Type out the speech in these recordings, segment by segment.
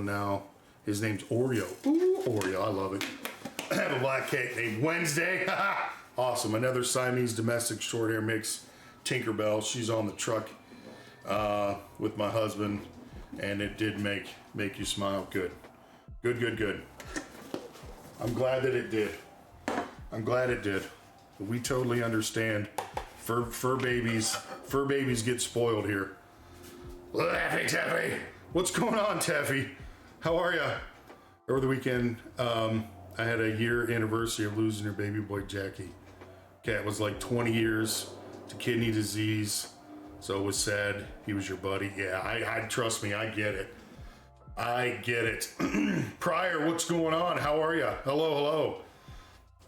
and now his name's Oreo. Ooh, Oreo, I love it. I have a black cat named Wednesday. Awesome. Another Siamese domestic short hair mix, Tinkerbell. She's on the truck with my husband, and it did make you smile. Good. Good. I'm glad that it did. I'm glad it did. But we totally understand. Fur babies get spoiled here. Teffy. What's going on, Teffy? How are ya? Over the weekend, I had a year anniversary of losing your baby boy, Jackie. Cat was like 20 years to kidney disease, so it was sad. He was your buddy. Yeah, I trust me, I get it. Pryor, what's going on? How are ya? Hello.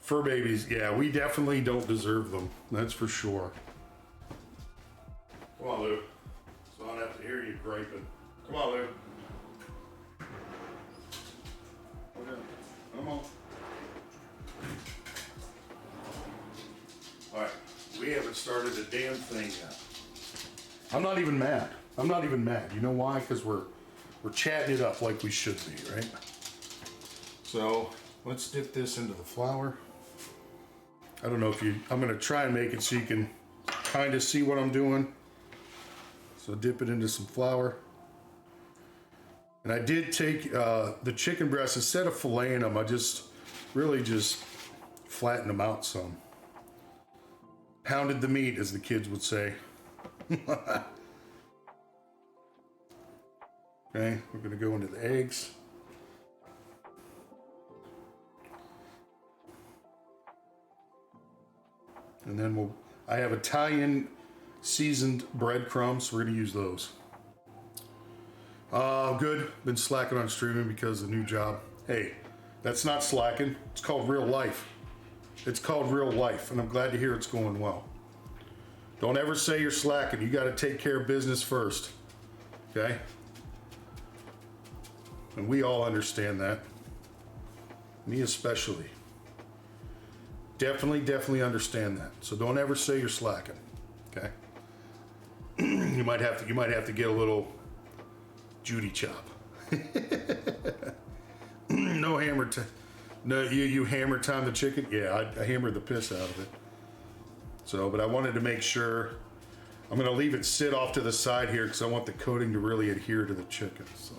Fur babies, yeah, we definitely don't deserve them. That's for sure. Come on, Lou. So I don't have to hear you griping. Come on, Lou. Come on. All right, we haven't started a damn thing yet. I'm not even mad. You know why? Because we're chatting it up like we should be, right? So let's dip this into the flour. I don't know if I'm gonna try and make it so you can kind of see what I'm doing. So dip it into some flour. And I did take the chicken breasts, instead of filleting them, I just flattened them out some. Pounded the meat, as the kids would say. Okay, we're gonna go into the eggs. And then I have Italian seasoned breadcrumbs, so we're gonna use those. Good. Been slacking on streaming because of the new job. Hey, that's not slacking. It's called real life. And I'm glad to hear it's going well. Don't ever say you're slacking. You got to take care of business first. Okay? And we all understand that. Me especially. Definitely understand that. So don't ever say you're slacking. Okay? You might have to get a little Judy chop. No hammer time. No, you hammer time the chicken? Yeah, I hammered the piss out of it. So, but I wanted to make sure. I'm gonna leave it sit off to the side here because I want the coating to really adhere to the chicken. So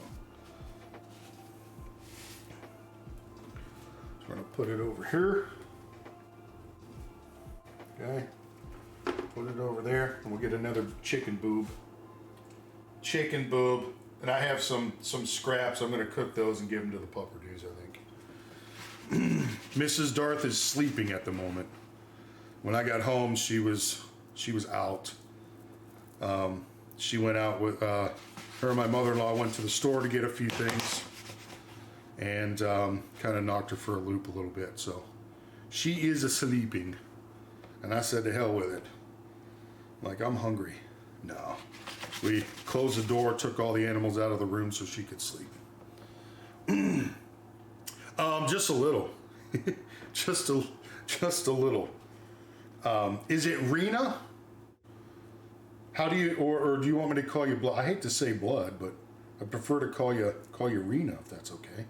I'm gonna put it over here. Okay. Put it over there, and we'll get another chicken boob. And I have some scraps. I'm gonna cook those and give them to the pupperdoos, I think. Mrs. Darth is sleeping at the moment. When I got home, she was out. She went out with her and my mother-in-law went to the store to get a few things, and kind of knocked her for a loop a little bit. So she is sleeping, and I said to hell with it. Like, I'm hungry. No. We closed the door, took all the animals out of the room so she could sleep. Just a little. just a little. Is it Rena? How do you, or do you want me to call you Blood? I hate to say Blood, but I prefer to call you Rena, if that's okay.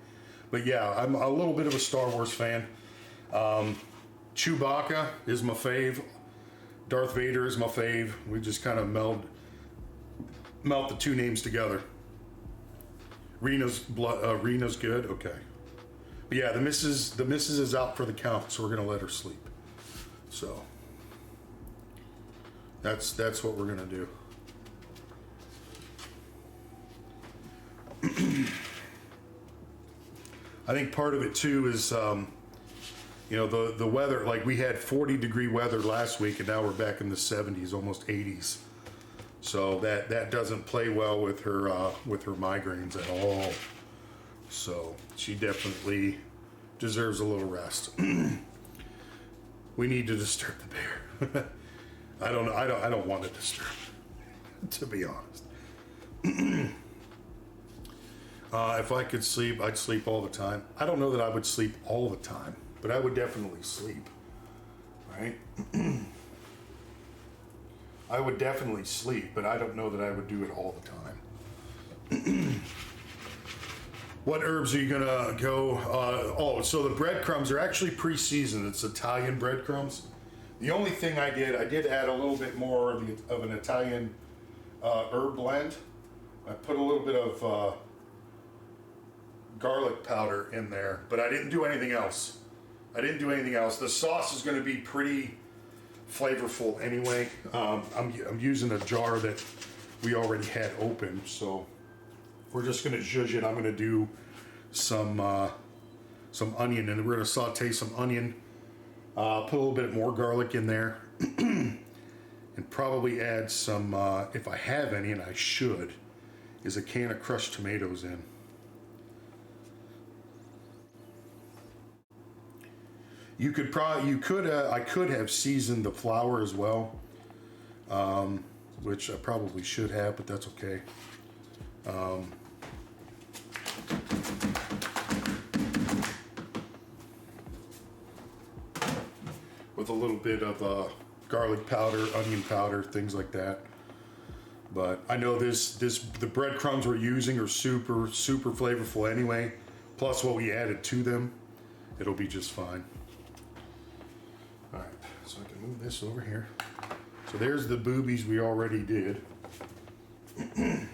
But yeah, I'm a little bit of a Star Wars fan. Chewbacca is my fave. Darth Vader is my fave. We just kind of melt the two names together. Rena's good. Okay. But yeah, the missus is out for the count, so we're gonna let her sleep. So that's what we're gonna do. I think part of it too is the weather. Like, we had 40-degree weather last week, and now we're back in the 70s, almost 80s. So that doesn't play well with her migraines at all. So she definitely deserves a little rest. We need to disturb the bear. I don't want to disturb it, to be honest. If I could sleep, I'd sleep all the time. I don't know that I would sleep all the time, but I would definitely sleep. Right? I would definitely sleep, but I don't know that I would do it all the time. What herbs are you gonna go? Oh, so the breadcrumbs are actually pre-seasoned. It's Italian breadcrumbs. The only thing I did add a little bit more of an Italian herb blend. I put a little bit of garlic powder in there, but I didn't do anything else. The sauce is going to be pretty flavorful anyway. I'm using a jar that we already had open, so we're just going to zhuzh it. I'm going to do some onion, and we're going to saute some onion. Put a little bit more garlic in there, and probably add some, if I have any, and I should, is a can of crushed tomatoes in. I could have seasoned the flour as well, which I probably should have, but that's okay. With a little bit of garlic powder, onion powder, things like that. But I know the breadcrumbs we're using are super, super flavorful anyway. Plus what we added to them, it'll be just fine. All right, so I can move this over here. So there's the boobies we already did. And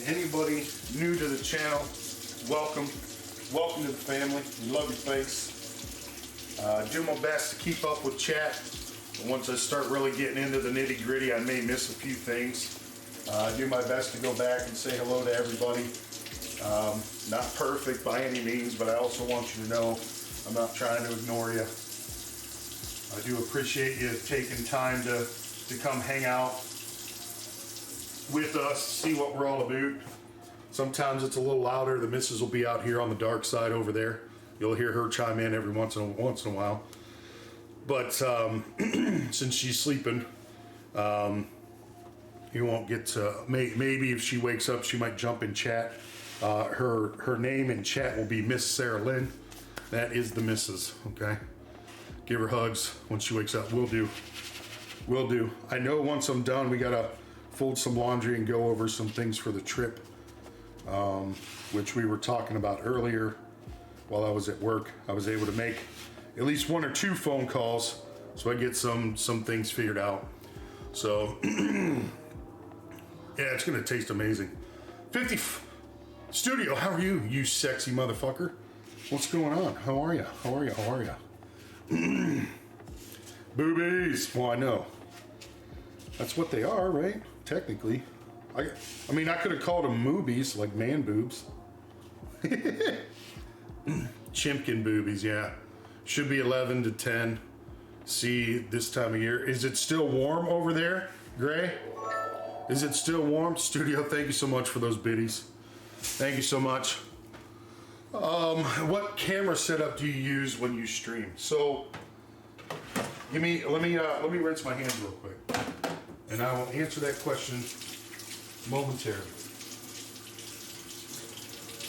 anybody new to the channel, welcome to the family. We love your face. Do my best to keep up with chat. Once I start really getting into the nitty gritty, I may miss a few things. Do my best to go back and say hello to everybody. Not perfect by any means, but I also want you to know I'm not trying to ignore you. I do appreciate you taking time to come hang out with us, see what we're all about. Sometimes it's a little louder. The missus will be out here on the dark side over there. You'll hear her chime in every once in a while. But since she's sleeping, you won't get to, maybe if she wakes up, she might jump in chat. Her name in chat will be Miss Sarah Lynn. That is the missus, okay? Give her hugs when she wakes up. Will do. I know once I'm done, we gotta fold some laundry and go over some things for the trip, which we were talking about earlier while I was at work. I was able to make at least 1 or 2 phone calls so I get some things figured out. So, yeah, it's gonna taste amazing. Studio, how are you, you sexy motherfucker? What's going on? How are you? Boobies. Well, I know. That's what they are, right? Technically. I mean, I could have called them moobies, like man boobs. Chimkin boobies, yeah. Should be 11 to 10. See, this time of year. Is it still warm over there, Gray? Is it still warm? Studio, thank you so much for those biddies. Thank you so much. What camera setup do you use when you stream? So, let me rinse my hands real quick, and I will answer that question momentarily.